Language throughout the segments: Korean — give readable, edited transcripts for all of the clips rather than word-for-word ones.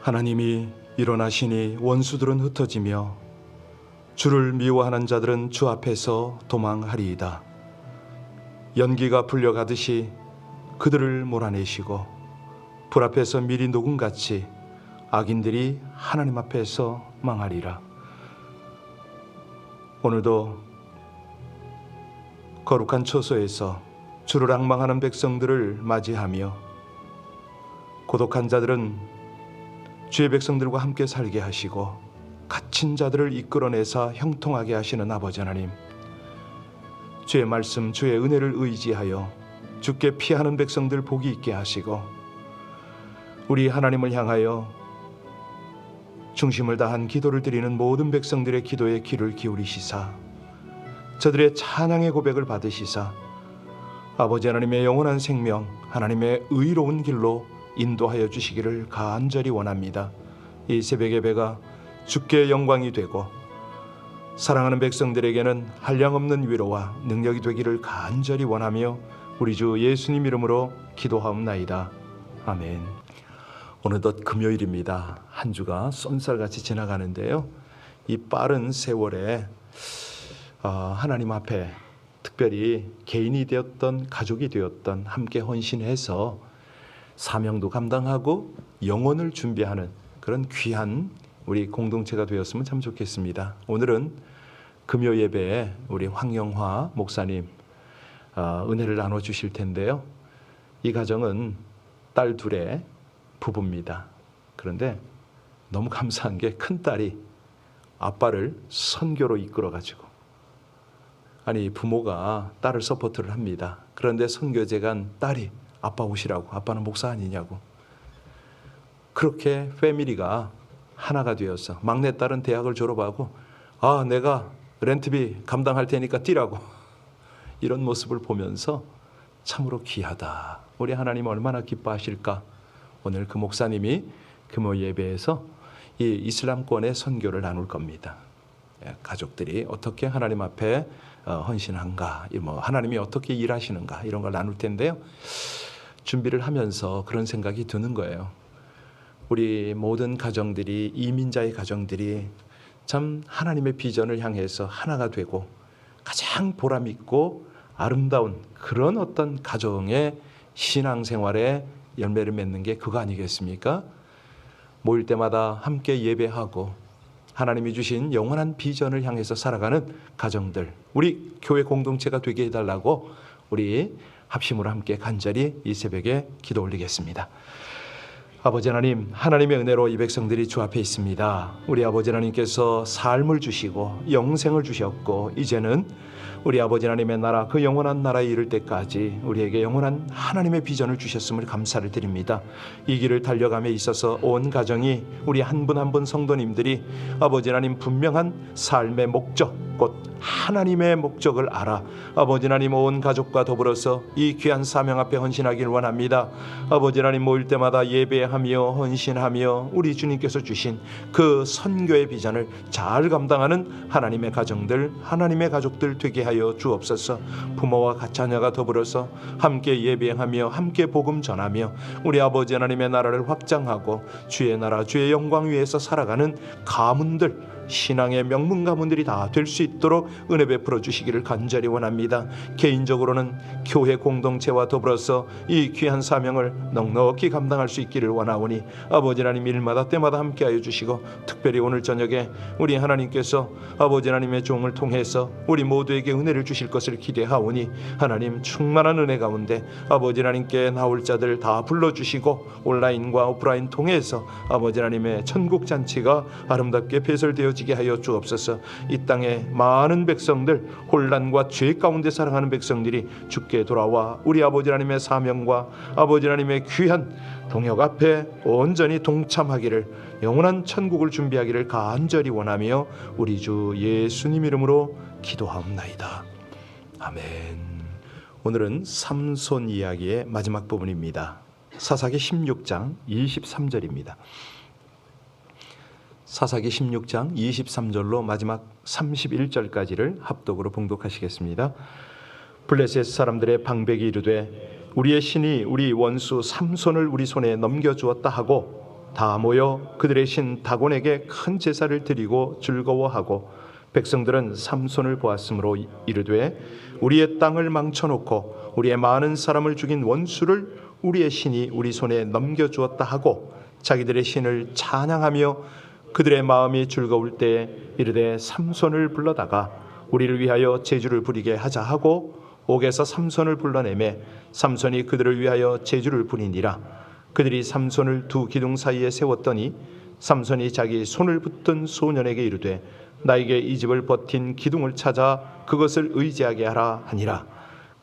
하나님이 일어나시니 원수들은 흩어지며 주를 미워하는 자들은 주 앞에서 도망하리이다. 연기가 풀려가듯이 그들을 몰아내시고 불 앞에서 미리 녹음같이 악인들이 하나님 앞에서 망하리라. 오늘도 거룩한 처소에서 주를 앙망하는 백성들을 맞이하며 고독한 자들은 주의 백성들과 함께 살게 하시고 갇힌 자들을 이끌어내사 형통하게 하시는 아버지 하나님, 주의 말씀, 주의 은혜를 의지하여 주께 피하는 백성들 복이 있게 하시고 우리 하나님을 향하여 중심을 다한 기도를 드리는 모든 백성들의 기도에 귀를 기울이시사 저들의 찬양의 고백을 받으시사 아버지 하나님의 영원한 생명, 하나님의 의로운 길로 인도하여 주시기를 간절히 원합니다. 이 새벽의 배가 주께 영광이 되고 사랑하는 백성들에게는 한량없는 위로와 능력이 되기를 간절히 원하며 우리 주 예수님 이름으로 기도하옵나이다. 아멘. 어느덧 금요일입니다. 한 주가 쏜살같이 지나가는데요. 이 빠른 세월에 하나님 앞에 특별히 개인이 되었던 가족이 되었던 함께 헌신해서 사명도 감당하고 영혼을 준비하는 그런 귀한 우리 공동체가 되었으면 참 좋겠습니다. 오늘은 금요 예배에 우리 황영화 목사님 은혜를 나눠주실 텐데요. 이 가정은 딸 둘의 부부입니다. 그런데 너무 감사한 게 큰딸이 아빠를 선교로 이끌어가지고 아니 부모가 딸을 서포트를 합니다. 그런데 선교제 간 딸이 아빠 오시라고, 아빠는 목사 아니냐고, 그렇게 패밀리가 하나가 되어서 막내딸은 대학을 졸업하고 내가 렌트비 감당할 테니까 뛰라고 이런 모습을 보면서 참으로 귀하다. 우리 하나님 얼마나 기뻐하실까. 오늘 그 목사님이 금요 예배에서 이 이슬람권의 선교를 나눌 겁니다. 가족들이 어떻게 하나님 앞에 헌신한가, 하나님이 어떻게 일하시는가 이런 걸 나눌 텐데요. 준비를 하면서 그런 생각이 드는 거예요. 우리 모든 가정들이, 이민자의 가정들이 참 하나님의 비전을 향해서 하나가 되고 가장 보람 있고 아름다운 그런 어떤 가정의 신앙생활에 열매를 맺는 게 그거 아니겠습니까? 모일 때마다 함께 예배하고 하나님이 주신 영원한 비전을 향해서 살아가는 가정들, 우리 교회 공동체가 되게 해달라고 우리 합심으로 함께 간절히 이 새벽에 기도 올리겠습니다. 아버지 하나님, 하나님의 은혜로 이 백성들이 주 앞에 있습니다. 우리 아버지 하나님께서 삶을 주시고 영생을 주셨고 이제는 우리 아버지 하나님의 나라, 그 영원한 나라에 이를 때까지 우리에게 영원한 하나님의 비전을 주셨음을 감사를 드립니다. 이 길을 달려감에 있어서 온 가정이, 우리 한 분 한 분 성도님들이 아버지 하나님 분명한 삶의 목적, 곧 하나님의 목적을 알아 아버지 하나님 온 가족과 더불어서 이 귀한 사명 앞에 헌신하길 원합니다. 아버지 하나님 모일 때마다 예배하며 헌신하며 우리 주님께서 주신 그 선교의 비전을 잘 감당하는 하나님의 가정들, 하나님의 가족들 되게 하여 주옵소서. 부모와 자녀가 더불어서 함께 예배하며 함께 복음 전하며 우리 아버지 하나님의 나라를 확장하고 주의 나라, 주의 영광 위에서 살아가는 가문들, 신앙의 명문 가문들이 다 될 수 있도록 은혜 베풀어 주시기를 간절히 원합니다. 개인적으로는 교회 공동체와 더불어서 이 귀한 사명을 넉넉히 감당할 수 있기를 원하오니 아버지 하나님 일마다 때마다 함께하여 주시고 특별히 오늘 저녁에 우리 하나님께서 아버지 하나님의 종을 통해서 우리 모두에게 은혜를 주실 것을 기대하오니 하나님 충만한 은혜 가운데 아버지 하나님께 나올 자들 다 불러주시고 온라인과 오프라인 통해서 아버지 하나님의 천국 잔치가 아름답게 배설되어지게 하여 주옵소서. 이 땅에 많은 백성들, 혼란과 죄 가운데 살아가는 백성들이 주께 돌아와 우리 아버지 하나님의 사명과 아버지 하나님의 귀한 동역 앞에 온전히 동참하기를, 영원한 천국을 준비하기를 간절히 원하며 우리 주 예수님 이름으로 기도하옵나이다. 아멘. 오늘은 삼손 이야기의 마지막 부분입니다. 사사기 16장 23절입니다. 사사기 16장 23절로 마지막 31절까지를 합독으로 봉독하시겠습니다. 블레셋 사람들의 방백이 이르되 우리의 신이 우리 원수 삼손을 우리 손에 넘겨주었다 하고 다 모여 그들의 신 다곤에게 큰 제사를 드리고 즐거워하고 백성들은 삼손을 보았으므로 이르되 우리의 땅을 망쳐놓고 우리의 많은 사람을 죽인 원수를 우리의 신이 우리 손에 넘겨주었다 하고 자기들의 신을 찬양하며 그들의 마음이 즐거울 때에 이르되 삼손을 불러다가 우리를 위하여 제주를 부리게 하자 하고 옥에서 삼손을 불러내매 삼손이 그들을 위하여 제주를 부리니라. 그들이 삼손을 두 기둥 사이에 세웠더니 삼손이 자기 손을 붙든 소년에게 이르되 나에게 이 집을 버틴 기둥을 찾아 그것을 의지하게 하라 하니라.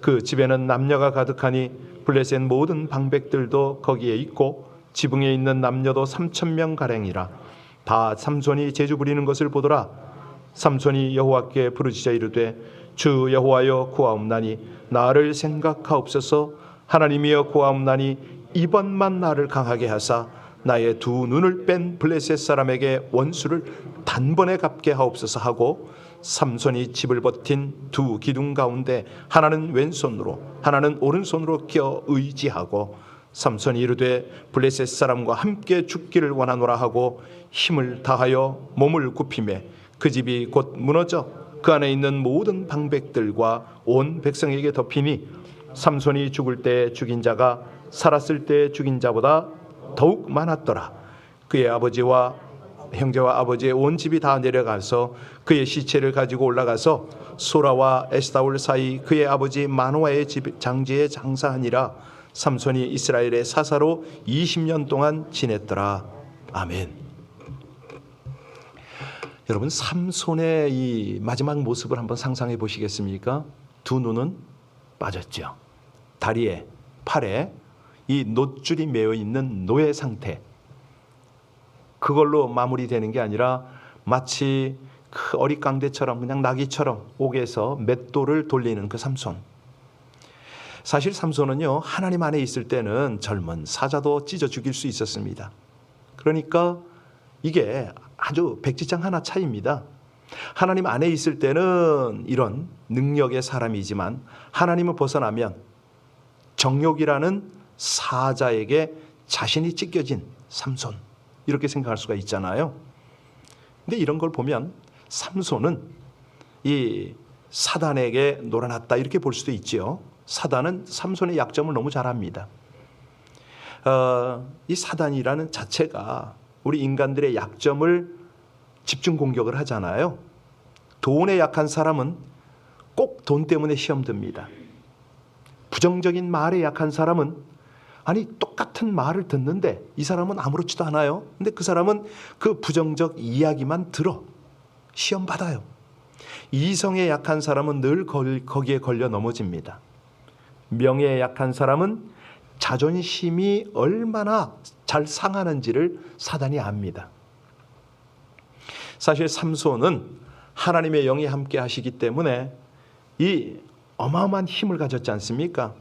그 집에는 남녀가 가득하니 블레셋 모든 방백들도 거기에 있고 지붕에 있는 남녀도 3,000명 가량이라. 다 삼손이 제주 부리는 것을 보더라. 삼손이 여호와께 부르짖어 이르되 주 여호와여 구하옵나니 나를 생각하옵소서. 하나님이여 구하옵나니 이번만 나를 강하게 하사 나의 두 눈을 뺀 블레셋 사람에게 원수를 단번에 갚게 하옵소서 하고 삼손이 집을 버틴 두 기둥 가운데 하나는 왼손으로 하나는 오른손으로 껴 의지하고 삼손이 이르되 블레셋 사람과 함께 죽기를 원하노라 하고 힘을 다하여 몸을 굽히매 그 집이 곧 무너져 그 안에 있는 모든 방백들과 온 백성에게 덮이니 삼손이 죽을 때 죽인 자가 살았을 때 죽인 자보다 더욱 많았더라. 그의 아버지와 형제와 아버지의 온 집이 다 내려가서 그의 시체를 가지고 올라가서 소라와 에스다올 사이 그의 아버지 마노아의 집 장지에 장사하니라. 삼손이 이스라엘의 사사로 20년 동안 지냈더라. 아멘. 여러분, 삼손의 이 마지막 모습을 한번 상상해 보시겠습니까? 두 눈은 빠졌죠. 다리에, 팔에 이 놋줄이 매어 있는 노예 상태. 그걸로 마무리되는 게 아니라 마치 그 어릿광대처럼 그냥 나귀처럼 옥에서 맷돌을 돌리는 그 삼손. 사실 삼손은요, 하나님 안에 있을 때는 젊은 사자도 찢어 죽일 수 있었습니다. 그러니까 이게 아주 백지장 하나 차이입니다. 하나님 안에 있을 때는 이런 능력의 사람이지만 하나님을 벗어나면 정욕이라는 사자에게 자신이 찢겨진 삼손, 이렇게 생각할 수가 있잖아요. 근데 이런 걸 보면 삼손은 이 사단에게 놀아났다 이렇게 볼 수도 있지요. 사단은 삼손의 약점을 너무 잘 압니다. 이 사단이라는 자체가 우리 인간들의 약점을 집중 공격을 하잖아요. 돈에 약한 사람은 꼭 돈 때문에 시험 듭니다. 부정적인 말에 약한 사람은 아니 똑같은 말을 듣는데 이 사람은 아무렇지도 않아요. 근데 그 사람은 그 부정적 이야기만 들어 시험 받아요. 이성에 약한 사람은 늘 거기에 걸려 넘어집니다. 명예에 약한 사람은 자존심이 얼마나 잘 상하는지를 사단이 압니다. 사실 삼손은 하나님의 영이 함께 하시기 때문에 이 어마어마한 힘을 가졌지 않습니까?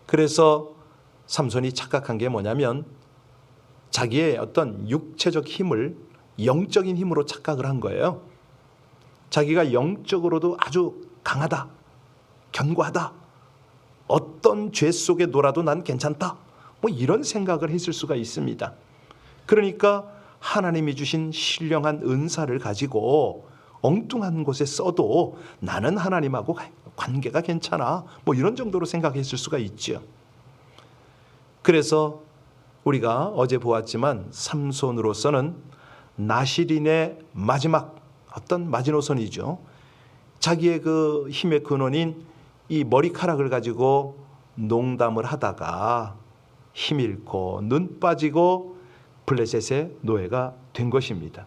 그래서 삼손이 착각한 게 뭐냐면 자기의 어떤 육체적 힘을 영적인 힘으로 착각을 한 거예요. 자기가 영적으로도 아주 강하다, 견고하다, 어떤 죄 속에 놀아도 난 괜찮다, 뭐 이런 생각을 했을 수가 있습니다. 그러니까 하나님이 주신 신령한 은사를 가지고 엉뚱한 곳에 써도 나는 하나님하고 관계가 괜찮아, 뭐 이런 정도로 생각했을 수가 있죠. 그래서 우리가 어제 보았지만 삼손으로서는 나실인의 마지막 어떤 마지노선이죠. 자기의 그 힘의 근원인 이 머리카락을 가지고 농담을 하다가 힘 잃고 눈 빠지고 블레셋의 노예가 된 것입니다.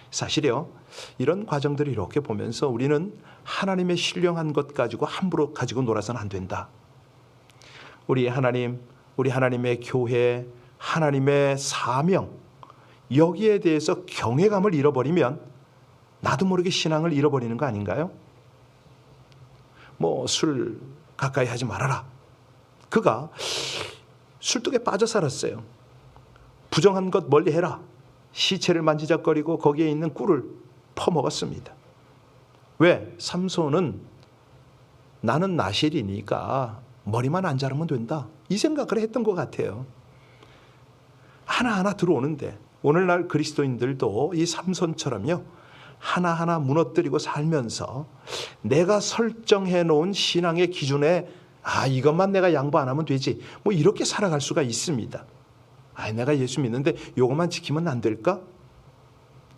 사실요, 이런 과정들을 이렇게 보면서 우리는 하나님의 신령한 것 가지고 함부로 가지고 놀아서는 안 된다. 우리 하나님, 우리 하나님의 교회, 하나님의 사명, 여기에 대해서 경외감을 잃어버리면 나도 모르게 신앙을 잃어버리는 거 아닌가요? 뭐 술 가까이 하지 말아라. 그가 술독에 빠져 살았어요. 부정한 것 멀리 해라. 시체를 만지작거리고 거기에 있는 꿀을 퍼먹었습니다. 왜? 삼손은 나는 나실이니까 머리만 안 자르면 된다, 이 생각을 했던 것 같아요. 하나하나 들어오는데 오늘날 그리스도인들도 이 삼손처럼요, 하나하나 무너뜨리고 살면서 내가 설정해 놓은 신앙의 기준에 이것만 내가 양보 안 하면 되지, 뭐 이렇게 살아갈 수가 있습니다. 내가 예수 믿는데 요것만 지키면 안 될까?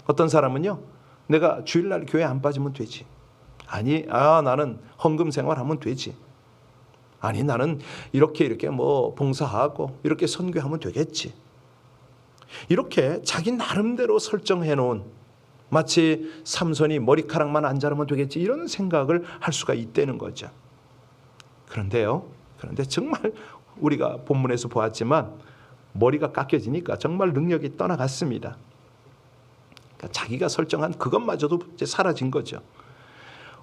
어떤 사람은요, 내가 주일날 교회 안 빠지면 되지. 나는 헌금 생활하면 되지. 나는 이렇게 뭐 봉사하고 이렇게 선교하면 되겠지. 이렇게 자기 나름대로 설정해 놓은, 마치 삼손이 머리카락만 안 자르면 되겠지, 이런 생각을 할 수가 있다는 거죠. 그런데 정말 우리가 본문에서 보았지만 머리가 깎여지니까 정말 능력이 떠나갔습니다. 그러니까 자기가 설정한 그것마저도 이제 사라진 거죠.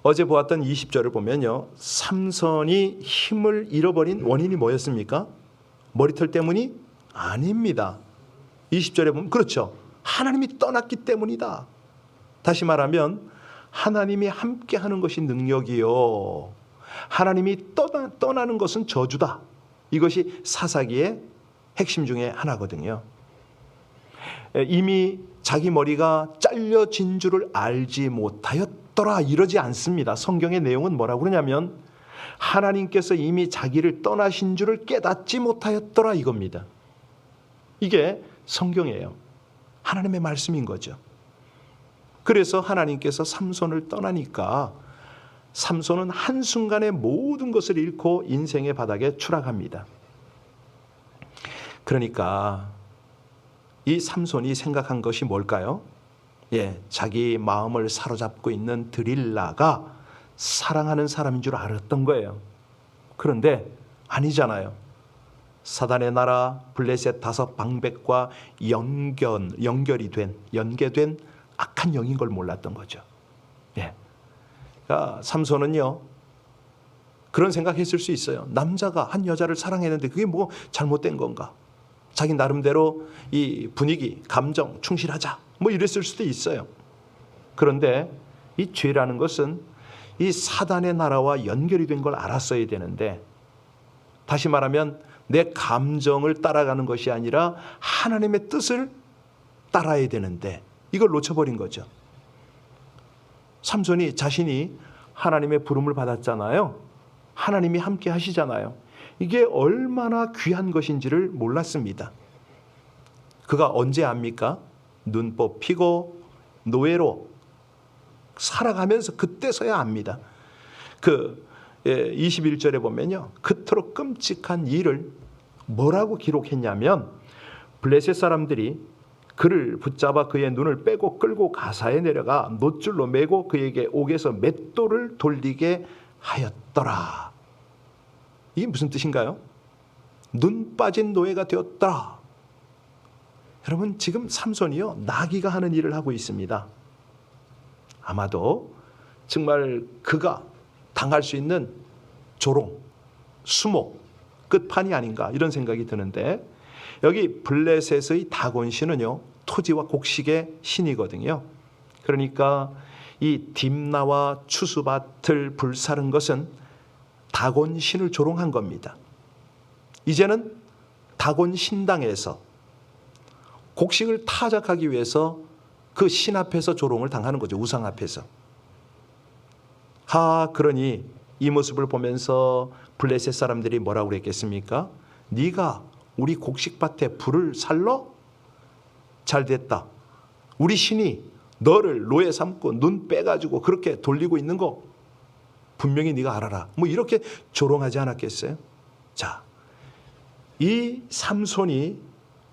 어제 보았던 20절을 보면요, 삼손이 힘을 잃어버린 원인이 뭐였습니까? 머리털 때문이 아닙니다. 20절에 보면 그렇죠, 하나님이 떠났기 때문이다. 다시 말하면 하나님이 함께 하는 것이 능력이요, 하나님이 떠나는 것은 저주다. 이것이 사사기의 핵심 중에 하나거든요. 이미 자기 머리가 잘려진 줄을 알지 못하였더라 이러지 않습니다. 성경의 내용은 뭐라고 그러냐면 하나님께서 이미 자기를 떠나신 줄을 깨닫지 못하였더라 이겁니다. 이게 성경이에요. 하나님의 말씀인 거죠. 그래서 하나님께서 삼손을 떠나니까 삼손은 한순간에 모든 것을 잃고 인생의 바닥에 추락합니다. 그러니까 이 삼손이 생각한 것이 뭘까요? 자기 마음을 사로잡고 있는 드릴라가 사랑하는 사람인 줄 알았던 거예요. 그런데 아니잖아요. 사단의 나라 블레셋 5 방백과 연계된 악한 영인 걸 몰랐던 거죠. 그러니까 삼손은요, 그런 생각했을 수 있어요. 남자가 한 여자를 사랑했는데 그게 뭐 잘못된 건가? 자기 나름대로 이 분위기, 감정 충실하자, 뭐 이랬을 수도 있어요. 그런데 이 죄라는 것은 이 사단의 나라와 연결이 된 걸 알았어야 되는데, 다시 말하면 내 감정을 따라가는 것이 아니라 하나님의 뜻을 따라야 되는데 이걸 놓쳐버린 거죠. 삼손이 자신이 하나님의 부름을 받았잖아요. 하나님이 함께 하시잖아요. 이게 얼마나 귀한 것인지를 몰랐습니다. 그가 언제 압니까? 눈 뽑히고 노예로 살아가면서 그때서야 압니다. 21절에 보면요, 그토록 끔찍한 일을 뭐라고 기록했냐면, 블레셋 사람들이 그를 붙잡아 그의 눈을 빼고 끌고 가사에 내려가 놋줄로 매고 그에게 옥에서 맷돌을 돌리게 하였더라. 이게 무슨 뜻인가요? 눈 빠진 노예가 되었더라. 여러분, 지금 삼손이요, 나귀가 하는 일을 하고 있습니다. 아마도 정말 그가 당할 수 있는 조롱, 수목, 끝판이 아닌가 이런 생각이 드는데, 여기 블레셋의 다곤 신은요, 토지와 곡식의 신이거든요. 그러니까 이 딥나와 추수밭을 불사른 것은 다곤 신을 조롱한 겁니다. 이제는 다곤 신당에서 곡식을 타작하기 위해서 그 신 앞에서 조롱을 당하는 거죠. 우상 앞에서. 그러니 이 모습을 보면서 블레셋 사람들이 뭐라고 그랬겠습니까? 네가 우리 곡식밭에 불을 살러? 잘됐다. 우리 신이 너를 노예 삼고 눈 빼가지고 그렇게 돌리고 있는 거 분명히 네가 알아라. 뭐 이렇게 조롱하지 않았겠어요? 자, 이 삼손이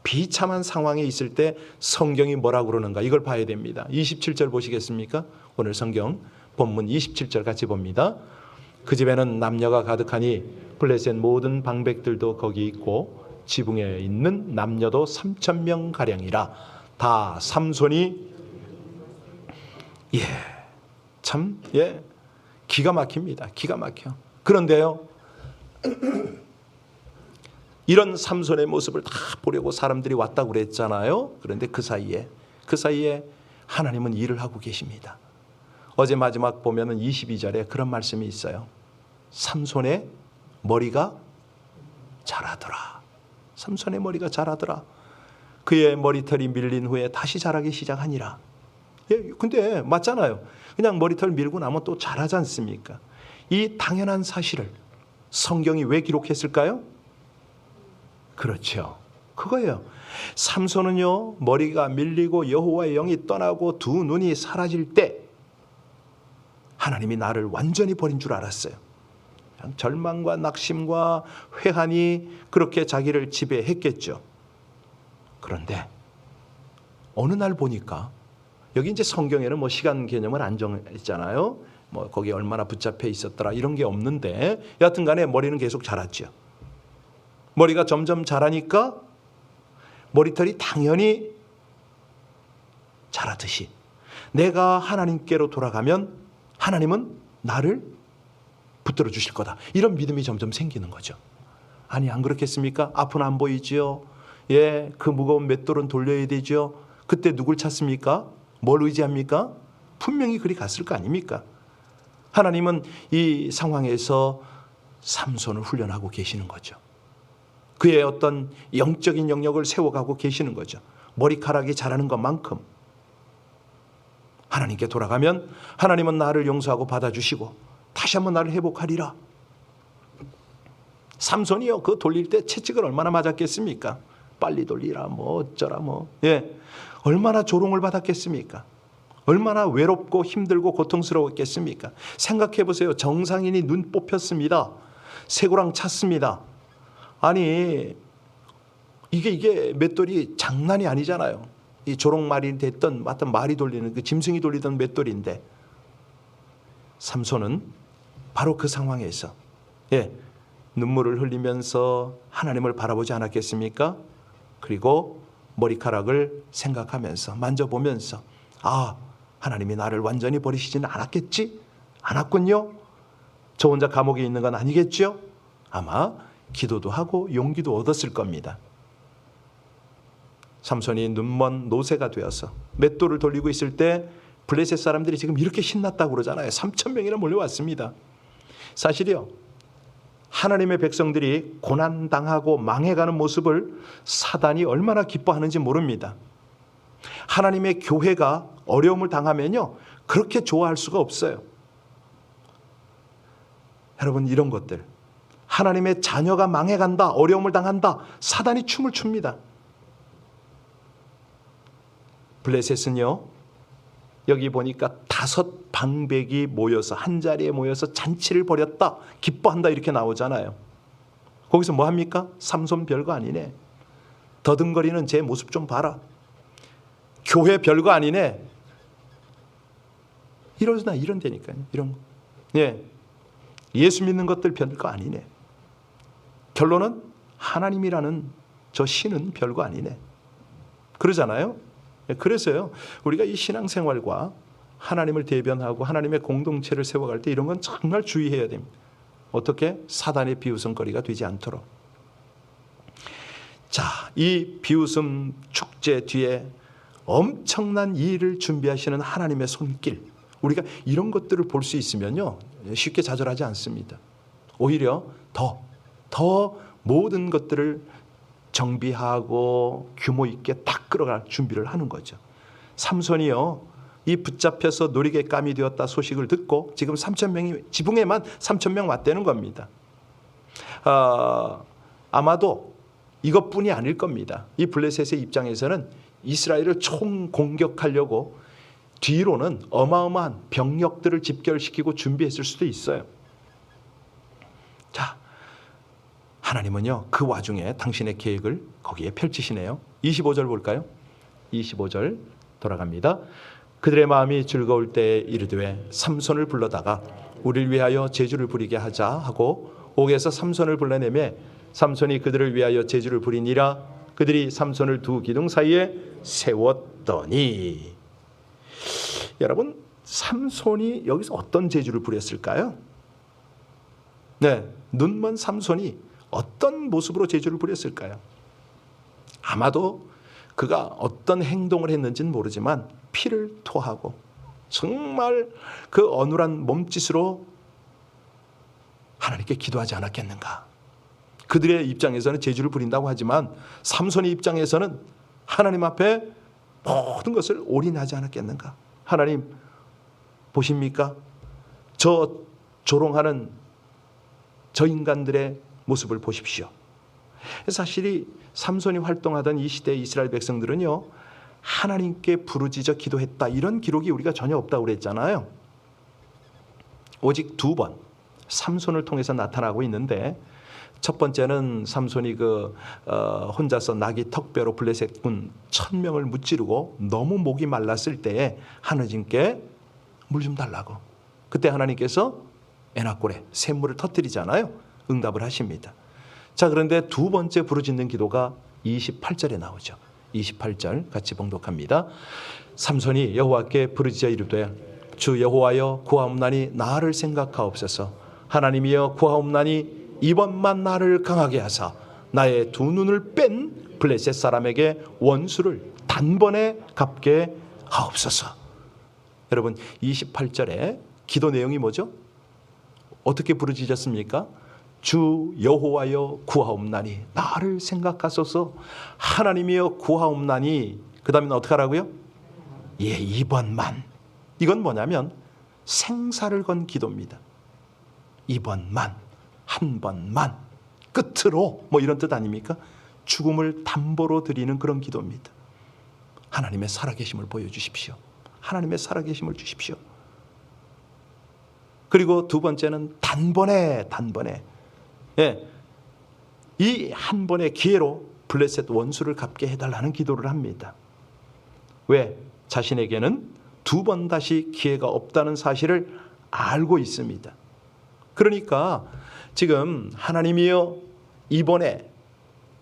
비참한 상황에 있을 때 성경이 뭐라고 그러는가, 이걸 봐야 됩니다. 27절 보시겠습니까? 오늘 성경 본문 27절 같이 봅니다. 그 집에는 남녀가 가득하니 블레셋 모든 방백들도 거기 있고 지붕에 있는 남녀도 3,000명 가량이라. 다 삼손이 참 기가 막힙니다. 기가 막혀. 그런데요, 이런 삼손의 모습을 다 보려고 사람들이 왔다고 그랬잖아요. 그런데 그 사이에 하나님은 일을 하고 계십니다. 어제 마지막 보면은 22절에 그런 말씀이 있어요. 삼손의 머리가 자라더라. 삼손의 머리가 자라더라. 그의 머리털이 밀린 후에 다시 자라기 시작하니라. 예, 근데 맞잖아요. 그냥 머리털 밀고 나면 또 자라지 않습니까? 이 당연한 사실을 성경이 왜 기록했을까요? 그렇죠. 그거예요. 삼손은요, 머리가 밀리고 여호와의 영이 떠나고 두 눈이 사라질 때 하나님이 나를 완전히 버린 줄 알았어요. 절망과 낙심과 회한이 그렇게 자기를 지배했겠죠. 그런데 어느 날 보니까 여기 이제 성경에는 뭐 시간 개념을 안 정했잖아요. 뭐 거기에 얼마나 붙잡혀 있었더라 이런 게 없는데 여하튼 간에 머리는 계속 자랐죠. 머리가 점점 자라니까 머리털이 당연히 자라듯이 내가 하나님께로 돌아가면 하나님은 나를 붙들어 주실 거다. 이런 믿음이 점점 생기는 거죠. 아니 안 그렇겠습니까? 앞은 안 보이지요. 예, 그 무거운 맷돌은 돌려야 되죠. 그때 누굴 찾습니까? 뭘 의지합니까? 분명히 그리 갔을 거 아닙니까? 하나님은 이 상황에서 삼손을 훈련하고 계시는 거죠. 그의 어떤 영적인 영역을 세워가고 계시는 거죠. 머리카락이 자라는 것만큼 하나님께 돌아가면 하나님은 나를 용서하고 받아주시고 다시 한번 나를 회복하리라. 삼손이요, 그 돌릴 때 채찍을 얼마나 맞았겠습니까? 빨리 돌리라 뭐 어쩌라 뭐, 예, 얼마나 조롱을 받았겠습니까? 얼마나 외롭고 힘들고 고통스러웠겠습니까? 생각해 보세요. 정상인이 눈 뽑혔습니다. 쇠고랑 찼습니다. 아니 이게 맷돌이 장난이 아니잖아요. 이 조롱말이 됐던 어떤 말이 돌리는 그 짐승이 돌리던 맷돌인데 삼손은 바로 그 상황에서 예, 눈물을 흘리면서 하나님을 바라보지 않았겠습니까? 그리고 머리카락을 생각하면서 만져보면서 아, 하나님이 나를 완전히 버리시지는 않았겠지? 않았군요. 저 혼자 감옥에 있는 건 아니겠죠? 아마 기도도 하고 용기도 얻었을 겁니다. 삼손이 눈먼 노새가 되어서 맷돌을 돌리고 있을 때 블레셋 사람들이 지금 이렇게 신났다고 그러잖아요. 3,000명이나 몰려왔습니다. 사실이요, 하나님의 백성들이 고난당하고 망해가는 모습을 사단이 얼마나 기뻐하는지 모릅니다. 하나님의 교회가 어려움을 당하면요, 그렇게 좋아할 수가 없어요. 여러분, 이런 것들, 하나님의 자녀가 망해간다, 어려움을 당한다, 사단이 춤을 춥니다. 블레셋은요, 여기 보니까 5 방백이 모여서 한자리에 모여서 잔치를 벌였다, 기뻐한다 이렇게 나오잖아요. 거기서 뭐 합니까? 삼손 별거 아니네. 더듬거리는 제 모습 좀 봐라. 교회 별거 아니네. 이런다니까요. 이런 거. 예. 예수 믿는 것들 별거 아니네. 결론은 하나님이라는 저 신은 별거 아니네. 그러잖아요. 그래서요, 우리가 이 신앙생활과 하나님을 대변하고 하나님의 공동체를 세워갈 때 이런 건 정말 주의해야 됩니다. 어떻게? 사단의 비웃음거리가 되지 않도록. 자, 이 비웃음 축제 뒤에 엄청난 일을 준비하시는 하나님의 손길, 우리가 이런 것들을 볼 수 있으면요, 쉽게 좌절하지 않습니다. 오히려 더 모든 것들을 정비하고 규모 있게 딱 끌어갈 준비를 하는 거죠. 삼손이요, 이 붙잡혀서 노리개감이 되었다 소식을 듣고 지금 3,000명이 지붕에만 3,000명 왔다는 겁니다. 아마도 이것뿐이 아닐 겁니다. 이 블레셋의 입장에서는 이스라엘을 총공격하려고 뒤로는 어마어마한 병력들을 집결시키고 준비했을 수도 있어요. 자, 하나님은요, 그 와중에 당신의 계획을 거기에 펼치시네요. 25절 볼까요? 25절 돌아갑니다. 그들의 마음이 즐거울 때에 이르되 삼손을 불러다가 우리를 위하여 제주를 부리게 하자 하고 옥에서 삼손을 불러내매 삼손이 그들을 위하여 제주를 부리니라. 그들이 삼손을 두 기둥 사이에 세웠더니. 여러분, 삼손이 여기서 어떤 제주를 부렸을까요? 네, 눈먼 삼손이 어떤 모습으로 제주를 부렸을까요? 아마도 그가 어떤 행동을 했는지는 모르지만 피를 토하고 정말 그 어눌한 몸짓으로 하나님께 기도하지 않았겠는가. 그들의 입장에서는 제주를 부린다고 하지만 삼손의 입장에서는 하나님 앞에 모든 것을 올인하지 않았겠는가? 하나님 보십니까? 저 조롱하는 저 인간들의 모습을 보십시오. 사실이 삼손이 활동하던 이 시대의 이스라엘 백성들은요, 하나님께 부르짖어 기도했다 이런 기록이 우리가 전혀 없다고 그랬잖아요. 오직 2번 삼손을 통해서 나타나고 있는데, 첫 번째는 삼손이 혼자서 나귀 턱뼈로 블레셋군 1000명을 무찌르고 너무 목이 말랐을 때에 하느님께 물 좀 달라고, 그때 하나님께서 에나골에 샘물을 터뜨리잖아요. 응답을 하십니다. 자, 그런데 2번째 부르짖는 기도가 28절에 나오죠. 28절 같이 봉독합니다. 삼손이 여호와께 부르짖어 이르되 주 여호와여 구하옵나니 나를 생각하옵소서. 하나님이여 구하옵나니 이번만 나를 강하게 하사 나의 2 눈을 뺀 블레셋 사람에게 원수를 단번에 갚게 하옵소서. 여러분 28절에 기도 내용이 뭐죠? 어떻게 부르짖었습니까? 주 여호와여 구하옵나니 나를 생각하소서. 하나님이여 구하옵나니, 그 다음에 어떻게 하라고요? 예, 이번만. 이건 뭐냐면 생사를 건 기도입니다. 이번만, 한 번만, 끝으로, 뭐 이런 뜻 아닙니까? 죽음을 담보로 드리는 그런 기도입니다. 하나님의 살아계심을 보여주십시오. 하나님의 살아계심을 주십시오. 그리고 2번째는 단번에 예, 이 한 번의 기회로 블레셋 원수를 갚게 해달라는 기도를 합니다. 왜? 자신에게는 2번 다시 기회가 없다는 사실을 알고 있습니다. 그러니까 지금 하나님이여 이번에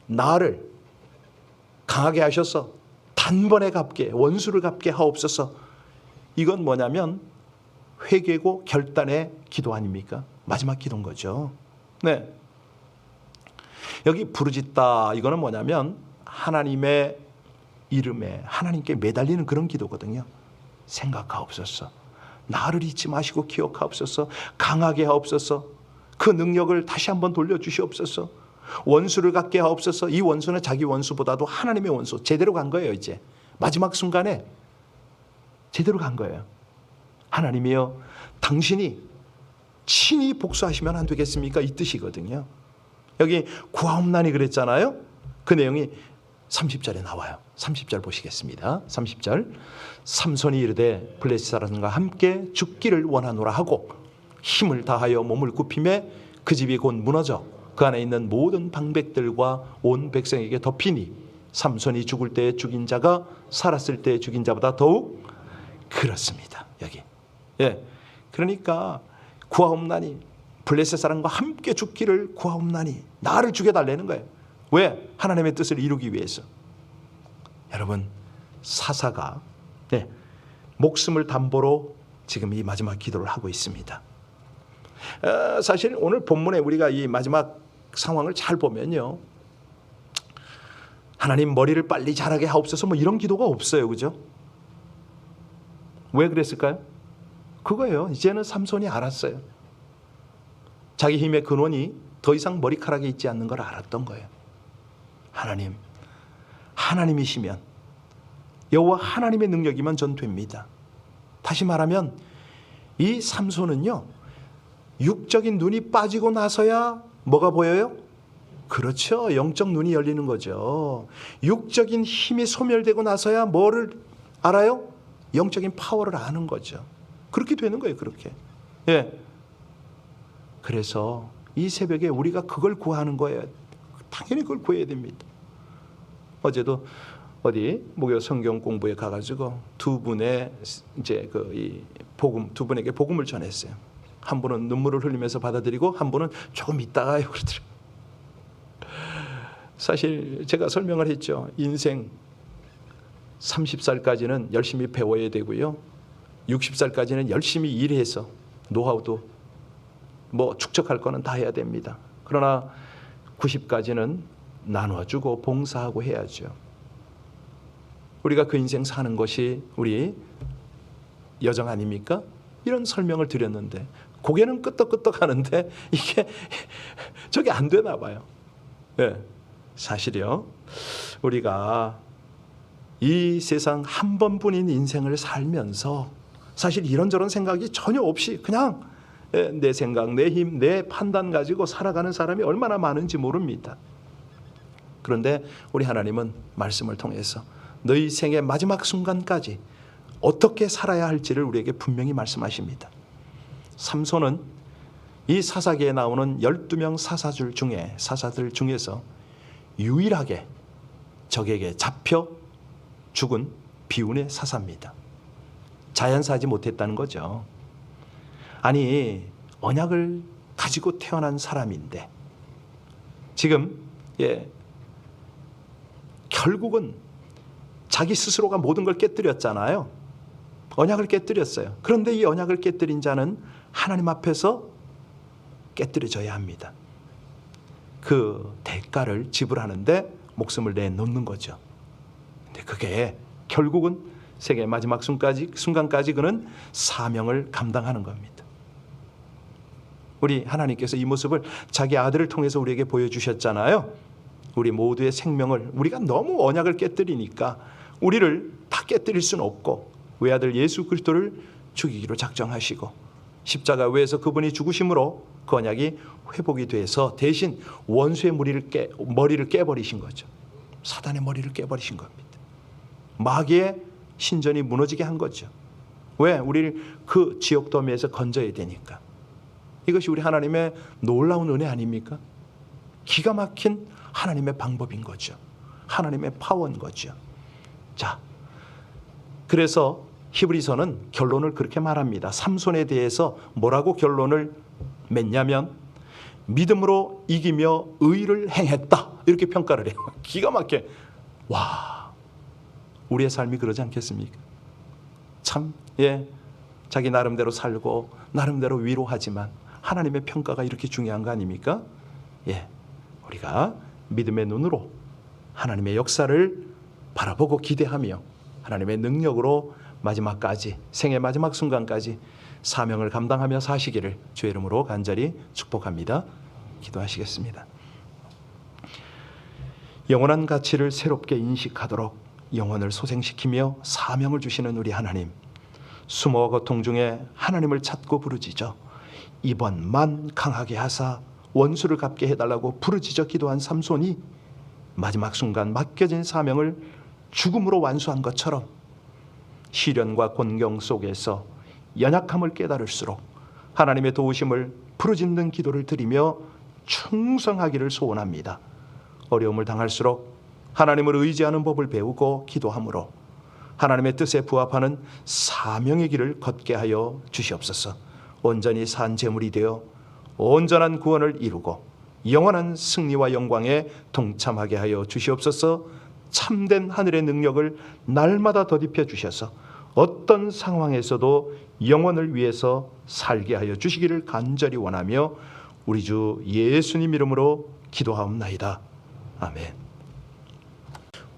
나를 강하게 하셔서 단번에 갚게, 원수를 갚게 하옵소서. 이건 뭐냐면 회개고 결단의 기도 아닙니까? 마지막 기도인 거죠. 네. 여기 부르짖다, 이거는 뭐냐면 하나님의 이름에 하나님께 매달리는 그런 기도거든요. 생각하옵소서. 나를 잊지 마시고 기억하옵소서. 강하게 하옵소서. 그 능력을 다시 한번 돌려주시옵소서. 원수를 갖게 하옵소서. 이 원수는 자기 원수보다도 하나님의 원수, 제대로 간 거예요. 이제 마지막 순간에 제대로 간 거예요. 하나님이여 당신이 친히 복수하시면 안 되겠습니까? 이 뜻이거든요. 여기 구하옵나니 그랬잖아요. 그 내용이 30절에 나와요. 30절 보시겠습니다. 30절 삼손이 이르되 블레셋 사람과 함께 죽기를 원하노라 하고 힘을 다하여 몸을 굽히매 그 집이 곧 무너져 그 안에 있는 모든 방백들과 온 백성에게 덮이니 삼손이 죽을 때에 죽인 자가 살았을 때에 죽인 자보다 더욱 그렇습니다. 여기 예, 그러니까 구하옵나니 블레셋 사람과 함께 죽기를 구하옵나니 나를 죽여달라는 거예요. 왜? 하나님의 뜻을 이루기 위해서. 여러분 사사가 목숨을 담보로 지금 이 마지막 기도를 하고 있습니다. 사실 오늘 본문에 우리가 이 마지막 상황을 잘 보면요, 하나님 머리를 빨리 자라게 하옵소서 뭐 이런 기도가 없어요. 그죠? 왜 그랬을까요? 그거예요. 이제는 삼손이 알았어요. 자기 힘의 근원이 더 이상 머리카락에 있지 않는 걸 알았던 거예요. 하나님이시면, 여호와 하나님의 능력이면 전 됩니다. 다시 말하면 이 삼손은요, 육적인 눈이 빠지고 나서야 뭐가 보여요? 그렇죠. 영적 눈이 열리는 거죠. 육적인 힘이 소멸되고 나서야 뭐를 알아요? 영적인 파워를 아는 거죠. 그렇게 되는 거예요. 그렇게. 예. 그래서 이 새벽에 우리가 그걸 구하는 거예요. 당연히 그걸 구해야 됩니다. 어제도 어디 목요 성경 공부에 가가지고 두 분의 이제 이 복음, 두 분에게 복음을 전했어요. 한 분은 눈물을 흘리면서 받아들이고 한 분은 조금 있다가요 그러더라고요. 사실 제가 설명을 했죠. 인생 30살까지는 열심히 배워야 되고요, 60살까지는 열심히 일해서 노하우도 뭐 축적할 거는 다 해야 됩니다. 그러나 90까지는 나눠주고 봉사하고 해야죠. 우리가 그 인생 사는 것이 우리 여정 아닙니까? 이런 설명을 드렸는데 고개는 끄덕끄덕 하는데 이게 저게 안 되나 봐요. 네. 사실이요, 우리가 이 세상 한 번뿐인 인생을 살면서 사실 이런저런 생각이 전혀 없이 그냥 내 생각, 내 힘, 내 판단 가지고 살아가는 사람이 얼마나 많은지 모릅니다. 그런데 우리 하나님은 말씀을 통해서 너희 생의 마지막 순간까지 어떻게 살아야 할지를 우리에게 분명히 말씀하십니다. 삼손은 이 사사기에 나오는 12명 사사들 중에서 유일하게 적에게 잡혀 죽은 비운의 사사입니다. 자연사하지 못했다는 거죠. 아니, 언약을 가지고 태어난 사람인데 지금 결국은 자기 스스로가 모든 걸 깨뜨렸잖아요. 언약을 깨뜨렸어요. 그런데 이 언약을 깨뜨린 자는 하나님 앞에서 깨뜨려져야 합니다. 그 대가를 지불하는데 목숨을 내놓는 거죠. 근데 그게 결국은 세계의 마지막 순간까지 그는 사명을 감당하는 겁니다. 우리 하나님께서 이 모습을 자기 아들을 통해서 우리에게 보여주셨잖아요. 우리 모두의 생명을 우리가 너무 언약을 깨뜨리니까 우리를 다 깨뜨릴 수는 없고 외아들 예수 그리스도를 죽이기로 작정하시고 십자가 위에서 그분이 죽으심으로 그 언약이 회복이 돼서 대신 원수의 머리를 깨버리신 거죠. 사단의 머리를 깨버리신 겁니다. 마귀의 신전이 무너지게 한 거죠. 왜? 우리를 그 지옥더미에서 건져야 되니까. 이것이 우리 하나님의 놀라운 은혜 아닙니까? 기가 막힌 하나님의 방법인 거죠. 하나님의 파워인 거죠. 자, 그래서 히브리서는 결론을 그렇게 말합니다. 삼손에 대해서 뭐라고 결론을 맺냐면 믿음으로 이기며 의를 행했다, 이렇게 평가를 해요. 기가 막혀. 와, 우리의 삶이 그러지 않겠습니까? 참, 자기 나름대로 살고 나름대로 위로하지만 하나님의 평가가 이렇게 중요한 거 아닙니까? 우리가 믿음의 눈으로 하나님의 역사를 바라보고 기대하며 하나님의 능력으로 마지막까지, 생의 마지막 순간까지 사명을 감당하며 사시기를 주의 이름으로 간절히 축복합니다. 기도하시겠습니다. 영원한 가치를 새롭게 인식하도록 영혼을 소생시키며 사명을 주시는 우리 하나님, 수모와 고통 중에 하나님을 찾고 부르짖어 이번만 강하게 하사 원수를 갚게 해달라고 부르짖어 기도한 삼손이 마지막 순간 맡겨진 사명을 죽음으로 완수한 것처럼 시련과 곤경 속에서 연약함을 깨달을수록 하나님의 도우심을 부르짖는 기도를 드리며 충성하기를 소원합니다. 어려움을 당할수록 하나님을 의지하는 법을 배우고 기도함으로 하나님의 뜻에 부합하는 사명의 길을 걷게 하여 주시옵소서. 온전히 산 제물이 되어 온전한 구원을 이루고 영원한 승리와 영광에 동참하게 하여 주시옵소서. 참된 하늘의 능력을 날마다 더딥혀 주셔서 어떤 상황에서도 영혼을 위해서 살게 하여 주시기를 간절히 원하며 우리 주 예수님 이름으로 기도하옵나이다. 아멘.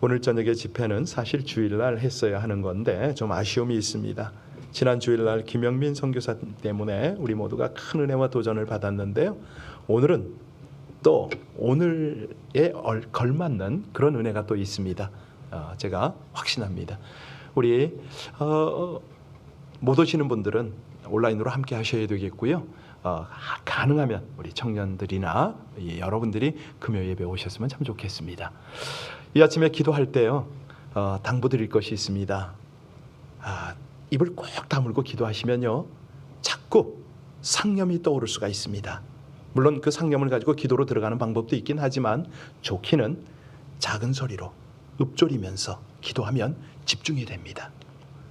오늘 저녁의 집회는 사실 주일날 했어야 하는 건데 좀 아쉬움이 있습니다. 지난 주일날 김영민 선교사 때문에 우리 모두가 큰 은혜와 도전을 받았는데요. 오늘은 또 오늘에 걸맞는 그런 은혜가 또 있습니다. 제가 확신합니다. 우리 못 오시는 분들은 온라인으로 함께 하셔야 되겠고요. 가능하면 우리 청년들이나 여러분들이 금요 예배 오셨으면 참 좋겠습니다. 이 아침에 기도할 때요, 당부드릴 것이 있습니다. 입을 꼭 다물고 기도하시면요, 자꾸 상념이 떠오를 수가 있습니다. 물론 그 상념을 가지고 기도로 들어가는 방법도 있긴 하지만 좋기는 작은 소리로 읊조리면서 기도하면 집중이 됩니다.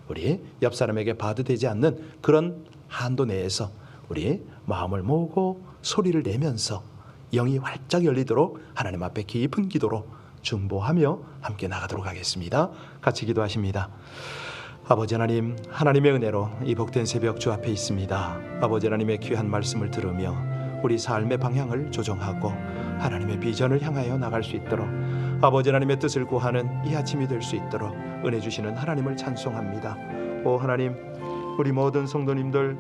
우리 옆 사람에게 봐도 되지 않는 그런 한도 내에서 우리 마음을 모으고 소리를 내면서 영이 활짝 열리도록 하나님 앞에 깊은 기도로 중보하며 함께 나가도록 하겠습니다. 같이 기도하십니다. 아버지 하나님, 하나님의 은혜로 이 복된 새벽 주 앞에 있습니다. 아버지 하나님의 귀한 말씀을 들으며 우리 삶의 방향을 조정하고 하나님의 비전을 향하여 나갈 수 있도록 아버지 하나님의 뜻을 구하는 이 아침이 될 수 있도록 은혜 주시는 하나님을 찬송합니다. 오 하나님, 우리 모든 성도님들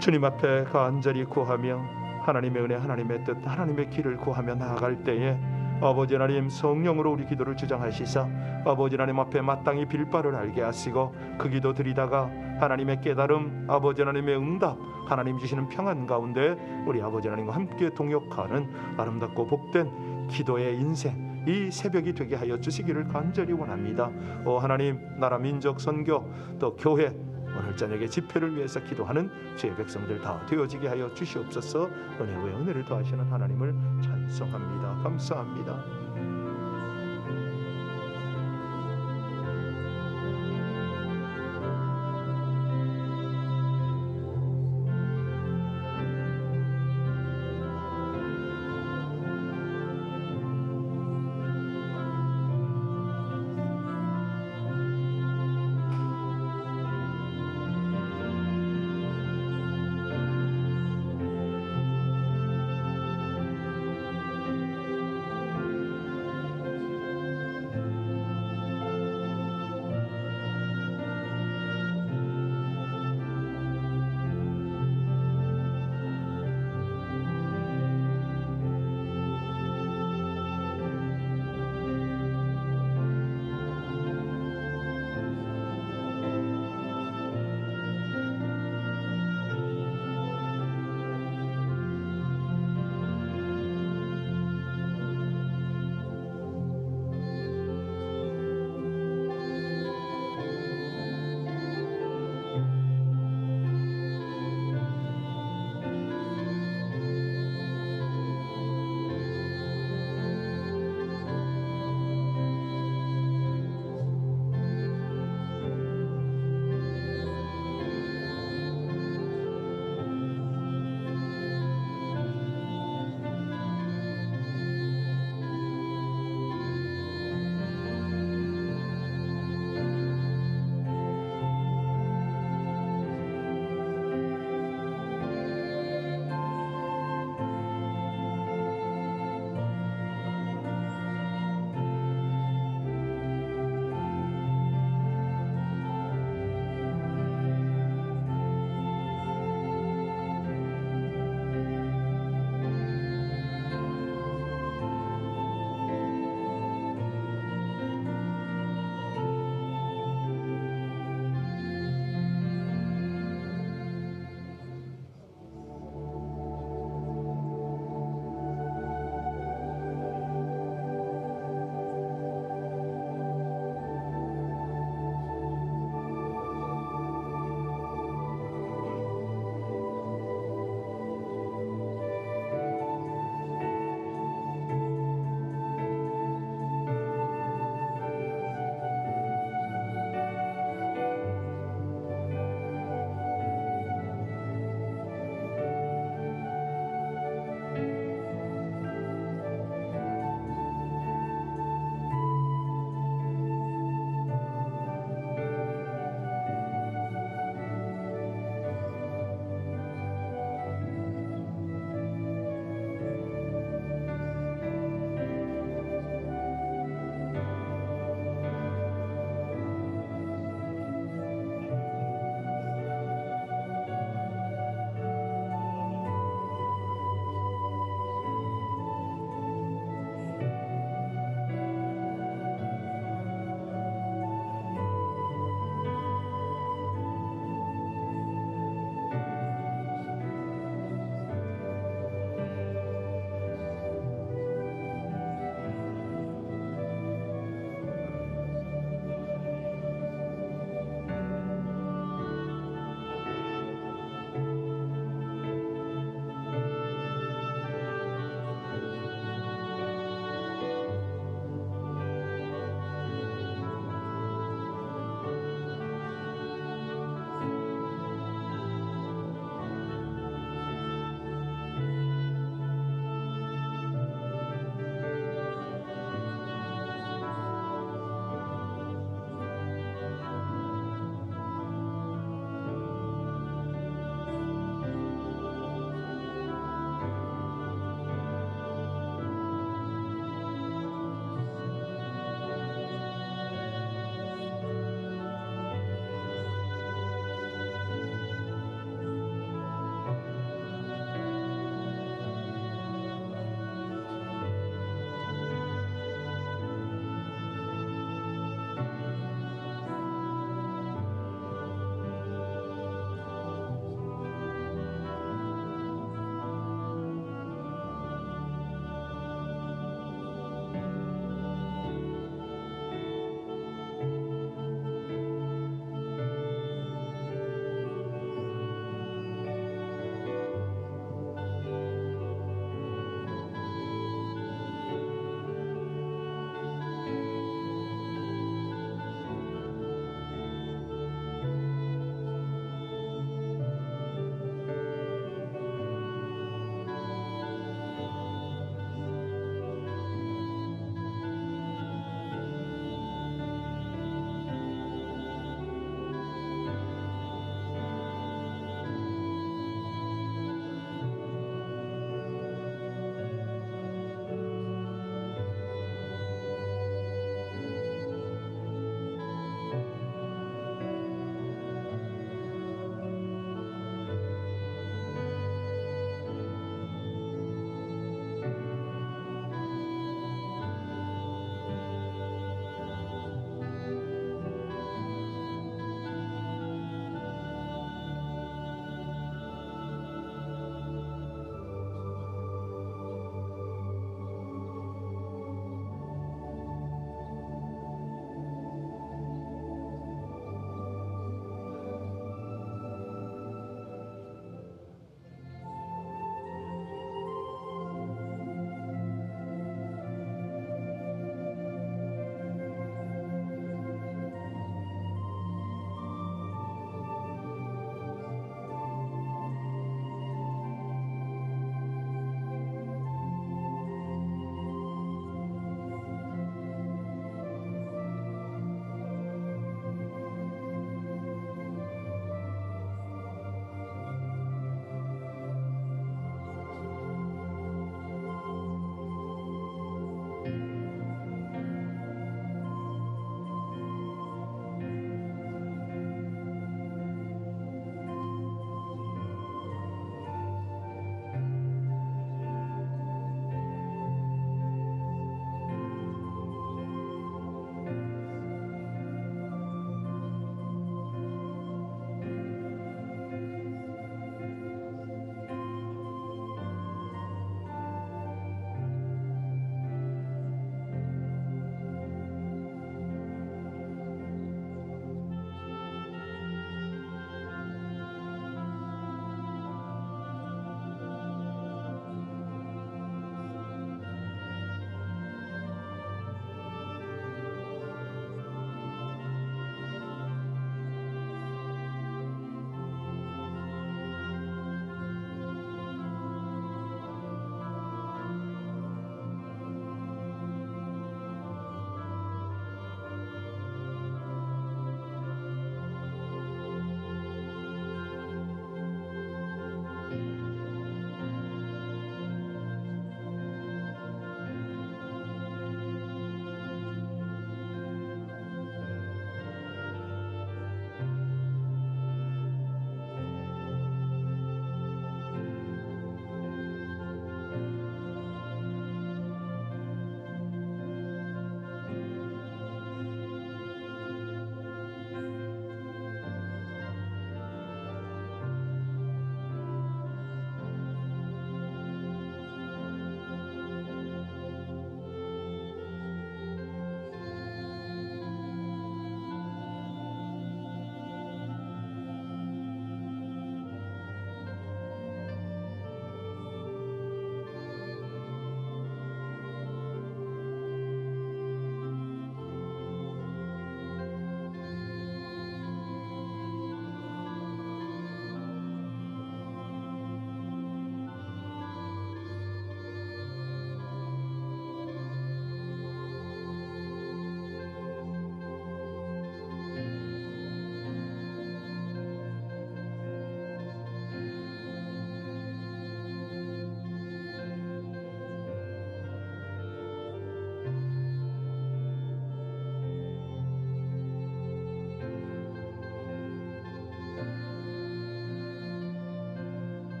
주님 앞에 간절히 구하며 하나님의 은혜, 하나님의 뜻, 하나님의 길을 구하며 나아갈 때에 아버지 하나님, 성령으로 우리 기도를 주장하시사 아버지 하나님 앞에 마땅히 빌 바를 알게 하시고 그 기도 드리다가 하나님의 깨달음, 아버지 하나님의 응답, 하나님 주시는 평안 가운데 우리 아버지 하나님과 함께 동역하는 아름답고 복된 기도의 인생, 이 새벽이 되게 하여 주시기를 간절히 원합니다. 하나님, 나라 민족 선교 또 교회 오늘 저녁에 집회를 위해서 기도하는 주의 백성들 다 되어지게 하여 주시옵소서. 은혜와 은혜를 더하시는 하나님을 찬송합니다. 감사합니다.